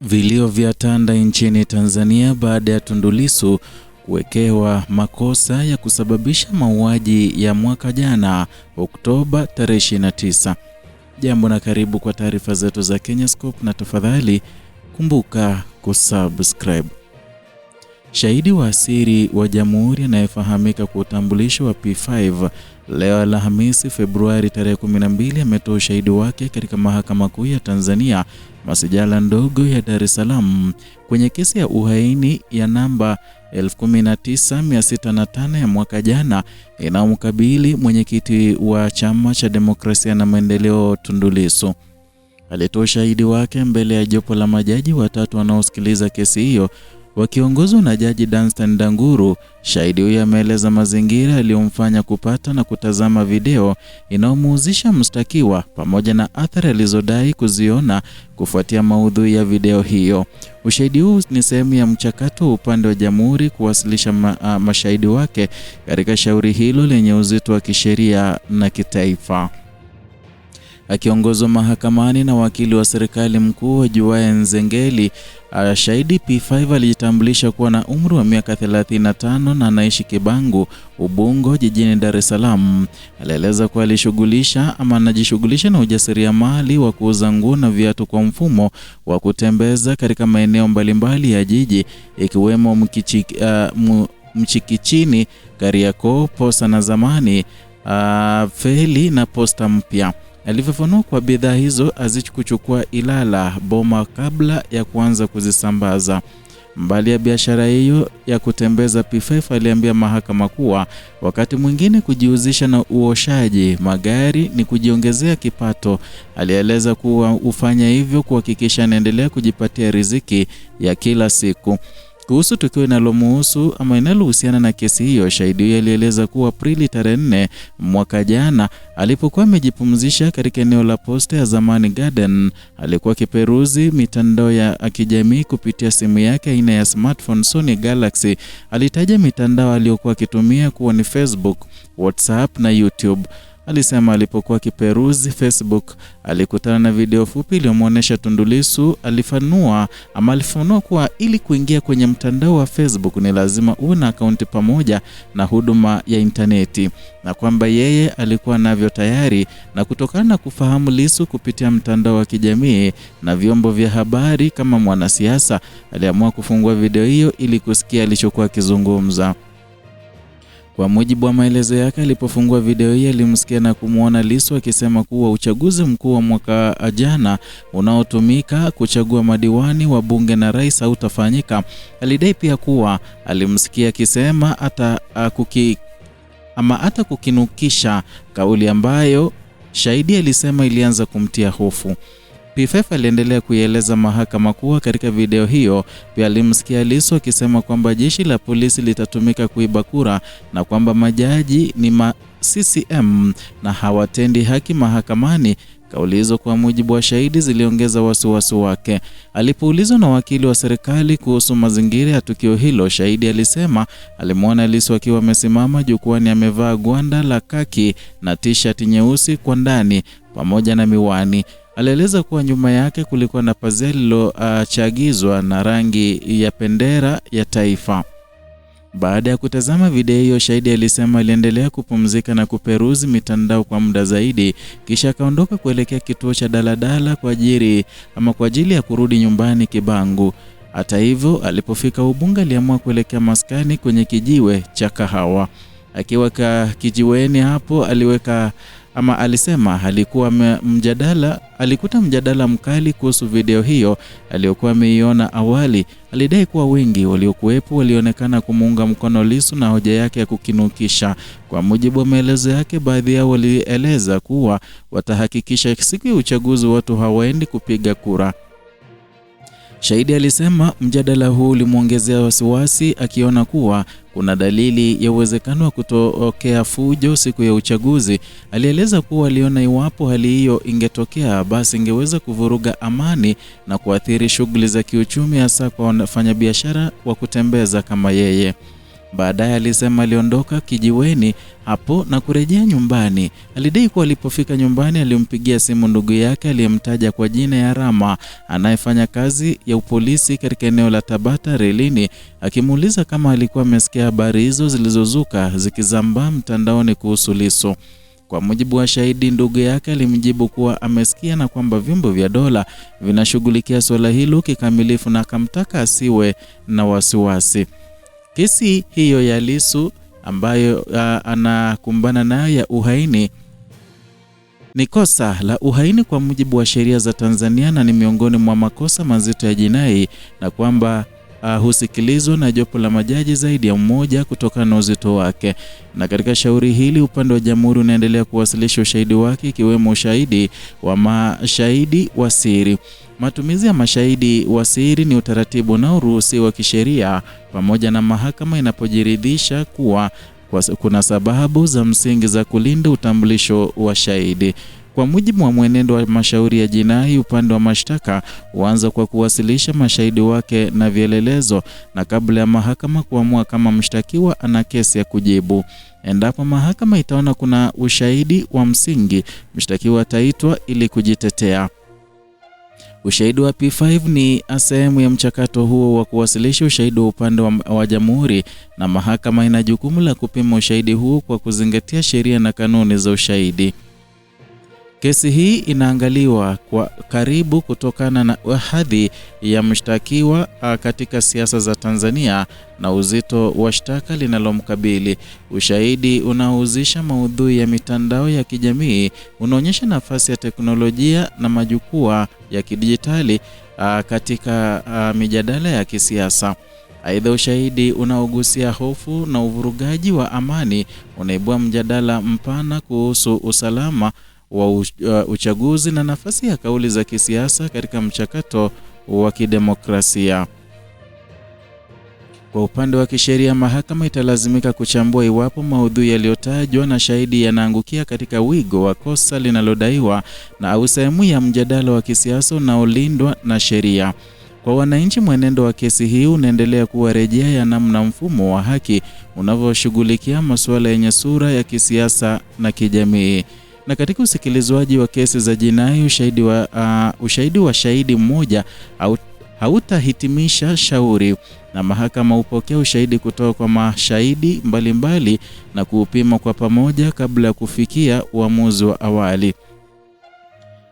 Vilio vya tanda nchini Tanzania baada ya Tundu Lissu kuwekewa makosa ya kusababisha mauaji ya mwaka jana Oktoba tarehe 29. Jambo na karibu kwa taarifa zetu za Kenyascope, na tafadhali kumbuka kusubscribe. Shahidi wa asiri wa Jamhuri anayefahamika kwa utambulisho wa P5 leo Alhamisi Februari tarehe 12 ametoa ushahidi wake katika Mahakama Kuu ya Tanzania masijala ndogo ya Dar es Salaam kwenye kesi ya uhaini ya namba 19605 ya mwaka jana inayomkabili mwenyekiti wa Chama cha Demokrasia na Maendeleo Tundu Lissu. Alitoa ushahidi wake mbele ya jopo la majaji watatu wanaosikiliza kesi hiyo wakiongozwa na Jaji Danstan Ndanguru. Shahidi huyo ameeleza mazingira aliyomfanya kupata na kutazama video inayomuhusisha mshtakiwa pamoja na athari alizodai kuziona kufuatia maudhui ya video hiyo. Ushahidi huu ni sehemu ya mchakato wa upande wa Jamhuri kuwasilisha mashahidi wake katika shauri hilo lenye uzito wa kisheria na kitaifa. Akiongozwa mahakamani na wakili wa serikali mkuu Juwaya Nzengeli, shahidi P5 alijitambulisha kuwa na umri wa miaka 35 na anaishi Kibangu, Ubungo, jijini Dar es Salaam. Alieleza kuwa anajishughulisha na ujasiriamali wa kuuza nguo na viatu kwa mfumo wa kutembeza katika maeneo mbalimbali ya jiji ikiwemo Mchikichini, Kariakoo, Posta na Zamani, Feli na Posta Mpya. Alivyofunua kwa bidhaa hizo hazikuchukua Ilala Boma kabla ya kuanza kuzisambaza. Mbali ya biashara hiyo ya kutembeza, P5 aliambia mahakama kuwa wakati mwingine kujihusisha na uoshaji magari ni kujiongezea kipato. Alieleza kuwa ufanya hivyo kuhakikisha anaendelea kujipatia riziki ya kila siku. Kuhusu tukio linalomuhusu ama linalohusiana na kesi hiyo, shahidi huyo alieleza kuwa Aprili tarehe 4 mwaka jana alipokuwa amejipumzisha katika eneo la Posta ya Zamani Garden, alikuwa kiperuzi mitandao ya kijamii kupitia simu yake aina ya smartphone Sony Galaxy. Alitaja mitandao aliyokuwa akitumia kuwa ni Facebook, WhatsApp na YouTube. Alisema alipokuwa kiperuzi Facebook alikutana na video fupi iliyomuonesha Tundu Lissu. Alifanua kuwa ili kuingia kwenye mtandao wa Facebook ni lazima uwe na akaunti pamoja na huduma ya interneti, na kwamba yeye alikuwa navyo tayari, na kutokana na kufahamu Lissu kupitia mtandao wa kijamii na vyombo vya habari kama mwanasiasa, aliamua kufungua video hiyo ili kusikia alichokuwa akizungumza. Kwa mujibu wa maelezo yake, alipofungua video hii alimsikia na kumuona Lissu akisema kuwa uchaguzi mkuu wa mwaka jana unaotumika kuchagua madiwani wa bunge na rais hautafanyika. Alidai pia kuwa alimsikia akisema hata kukinukisha, kauli ambayo shahidi alisema ilianza kumtia hofu. P5 aliendelea kuieleza mahakama kuwa katika video hiyo pia alimsikia Lissu akisema kwamba jeshi la polisi litatumika kuiba kura na kwamba majaji ni CCM na hawatendi haki mahakamani. Kauli hizo kwa mujibu wa shahidi ziliongeza wasiwasi wake. Alipoulizwa na wakili wa serikali kuhusu mazingira ya tukio hilo, shahidi alisema alimwona Lissu akiwa amesimama jukwani amevaa gwanda la kaki na t-shirt nyeusi kwa ndani pamoja na miwani. Alieleza kuwa nyuma yake kulikuwa na pazia lililochagizwa na rangi ya bendera ya taifa. Baada ya kutazama video hiyo, shahidi alisema aliendelea kupumzika na kuperuzi mitandao kwa muda zaidi, kisha akaondoka kuelekea kituo cha daladala kwa ajili ya kurudi nyumbani Kibangu. Hata hivyo, alipofika Ubungo aliamua kuelekea maskani kwenye kijiwe cha kahawa. Akiwa kijiweni hapo alisema alikuta mjadala mkali kuhusu video hiyo aliyokuwa ameiona awali. Alidai kuwa wengi waliokuwepo walionekana kumuunga mkono Lissu na hoja yake ya kukinukisha. Kwa mujibu wa maelezo yake, baadhi yao walieleza kuwa watahakikisha siku ya uchaguzi watu hawaendi kupiga kura. Shahidi alisema mjadala huu ulimuongezea wasiwasi, akiona kuwa kuna dalili ya uwezekano wa kutokea fujo siku ya uchaguzi. Alieleza kuwa aliona iwapo hali hiyo ingetokea basi ingeweza kuvuruga amani na kuathiri shughuli za kiuchumi, hasa kwa wafanyabiashara wa kutembeza kama yeye. Baadaye alisema aliondoka kijiweni hapo na kurejea nyumbani. Alidai kuwa alipofika nyumbani alimpigia simu ndugu yake aliyemtaja kwa jina ya Rama, anayefanya kazi ya upolisi katika eneo la Tabata relini, akimuuliza kama alikuwa amesikia habari hizo zilizozuka zikizambaa mtandaoni kuhusu Lissu. Kwa mujibu wa shahidi, ndugu yake alimjibu kuwa amesikia na kwamba vyombo vya dola vinashughulikia swala hilo kikamilifu na akamtaka asiwe na wasiwasi. Kesi hiyo ya Lissu ambayo anakumbana nayo ya uhaini ni kosa la uhaini kwa mujibu wa sheria za Tanzania na ni miongoni mwa makosa mazito ya jinai, na kwamba husikilizwa na jopo la majaji zaidi ya mmoja kutokana na uzito wake. Na katika shauri hili upande wa jamhuri unaendelea kuwasilisha ushahidi wake, ikiwemo ushahidi wa mashahidi wa siri. Matumizi ya mashahidi wa siri ni utaratibu unaoruhusiwa kisheria pamoja na mahakama inapojiridhisha kuwa kuna sababu za msingi za kulinda utambulisho wa shahidi. Kwa mujibu wa mwenendo wa mashauri ya jinai, upande wa mashtaka huanza kwa kuwasilisha mashahidi wake na vielelezo, na kabla ya mahakama kuamua kama mshtakiwa ana kesi ya kujibu. Endapo mahakama itaona kuna ushahidi wa msingi, mshtakiwa ataitwa ili kujitetea. Ushahidi wa P5 ni sehemu ya mchakato huo wa kuwasilisha ushahidi wa upande wa jamhuri, na mahakama ina jukumu la kupima ushahidi huo kwa kuzingatia sheria na kanuni za ushahidi. Kesi hii inaangaliwa kwa karibu kutokana na hadhi ya mshtakiwa katika siasa za Tanzania na uzito wa shtaka linalomkabili. Ushahidi unaohusisha maudhui ya mitandao ya kijamii unaonyesha nafasi ya teknolojia na majukwaa ya kidijitali katika mijadala ya kisiasa. Aidha, ushahidi unaogusia hofu na uvurugaji wa amani unaibua mjadala mpana kuhusu usalama wa uchaguzi na nafasi ya kauli za kisiasa katika mchakato wa kidemokrasia. Kwa upande wa kisheria, mahakama italazimika kuchambua iwapo maudhui yaliyotajwa na shahidi yanaangukia katika wigo wa kosa linalodaiwa na au sehemu ya mjadala wa kisiasa unaolindwa na sheria. Kwa wananchi, mwenendo wa kesi hii unaendelea kuwa rejea ya namna mfumo wa haki unavyoshughulikia masuala yenye sura ya kisiasa na kijamii. Na katika usikilizwaji wa kesi za jinai, ushahidi wa shahidi mmoja hautahitimisha shauri, na mahakama hupokea ushahidi kutoka kwa mashahidi mbalimbali na kuupima kwa pamoja kabla ya kufikia uamuzi wa awali.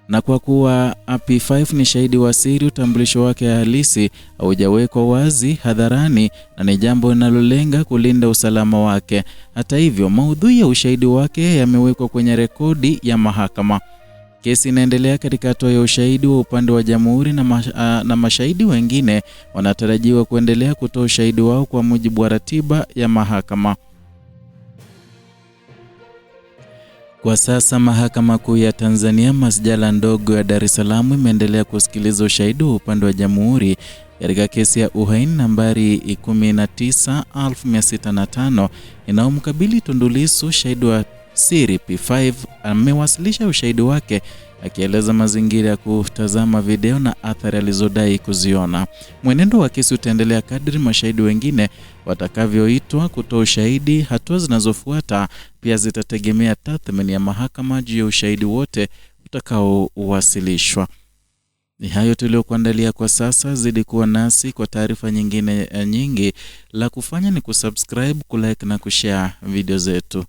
Na kwa kuwa P5 ni shahidi wa siri, utambulisho wake halisi haujawekwa wazi hadharani na ni jambo linalolenga kulinda usalama wake. Hata hivyo, maudhui ya ushahidi wake yamewekwa kwenye rekodi ya mahakama. Kesi inaendelea katika hatua ya ushahidi wa upande wa jamhuri na mashahidi wengine wanatarajiwa kuendelea kutoa ushahidi wao kwa mujibu wa ratiba ya mahakama. Kwa sasa Mahakama Kuu ya Tanzania masjala ndogo ya Dar es Salaam imeendelea kusikiliza ushahidi wa upande wa jamhuri katika kesi ya uhaini nambari 19605 inayomkabili Tundu Lissu. Shahidi wa siri P5 amewasilisha ushahidi wake akieleza mazingira ya kutazama video na athari alizodai kuziona. Mwenendo wa kesi utaendelea kadri mashahidi wengine watakavyoitwa kutoa ushahidi. Hatua zinazofuata pia zitategemea tathmini ya mahakama juu ya ushahidi wote utakaowasilishwa. Ni hayo tuliokuandalia kwa sasa. Zidi kuwa nasi kwa taarifa nyingine nyingi. La kufanya ni kusubscribe, kulike na kushare video zetu.